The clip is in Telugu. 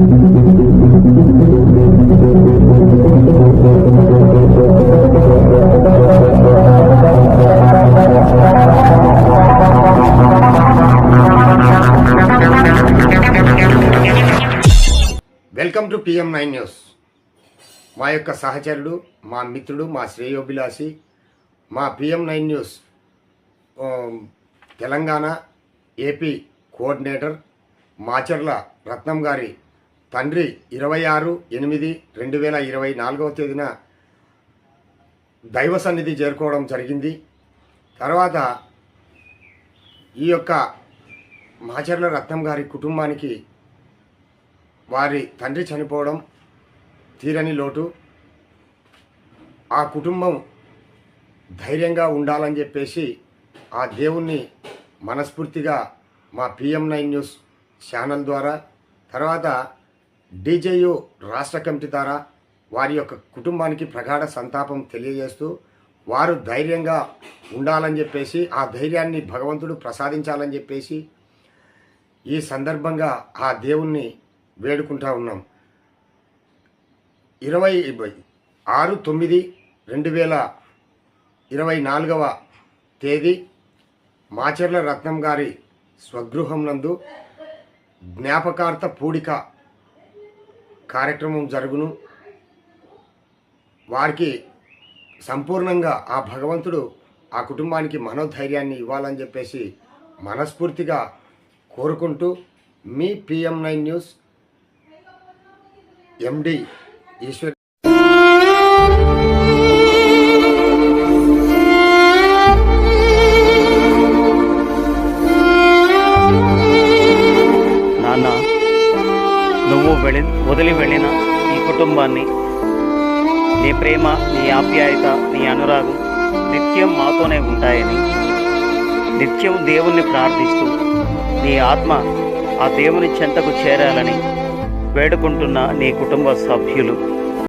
Welcome to PM9 news. మా యొక్క సహచరుడు, మా మిత్రుడు, మా శ్రేయోభిలాషి, మా PM9 news Telangana AP coordinator Macherla Ratnam గారి తండ్రి 26/8/2024 తేదీన దైవ సన్నిధి చేరుకోవడం జరిగింది. తర్వాత ఈ యొక్క మాచర్ల రత్నం గారి కుటుంబానికి వారి తండ్రి చనిపోవడం తీరని లోటు. ఆ కుటుంబం ధైర్యంగా ఉండాలని చెప్పేసి ఆ దేవుణ్ణి మనస్ఫూర్తిగా మా PM9 న్యూస్ ఛానల్ ద్వారా, తర్వాత DJU రాష్ట్ర కమిటీ ద్వారా వారి యొక్క కుటుంబానికి ప్రగాఢ సంతాపం తెలియజేస్తూ వారు ధైర్యంగా ఉండాలని చెప్పేసి, ఆ ధైర్యాన్ని భగవంతుడు ప్రసాదించాలని చెప్పేసి ఈ సందర్భంగా ఆ దేవుణ్ణి వేడుకుంటా ఉన్నాం. 26/9/2024 తేదీ మాచర్ల రత్నం గారి స్వగృహం నందు జ్ఞాపకార్థ పూడిక కార్యక్రమం జరుగును. వారికి సంపూర్ణంగా ఆ భగవంతుడు ఆ కుటుంబానికి మనోధైర్యాన్ని ఇవ్వాలని చెప్పేసి మనస్ఫూర్తిగా కోరుకుంటూ మీ PM9 న్యూస్ MD ఈశ్వర్. నాన్న, నువ్వు వదిలి వెళ్ళిన ఈ కుటుంబాన్ని నీ ప్రేమ, నీ ఆప్యాయత, నీ అనురాగం నిత్యం మాతోనే ఉంటాయని, నిత్యం దేవుణ్ణి ప్రార్థిస్తూ నీ ఆత్మ ఆ దేవుని చెంతకు చేరాలని వేడుకుంటున్న నీ కుటుంబ సభ్యులు.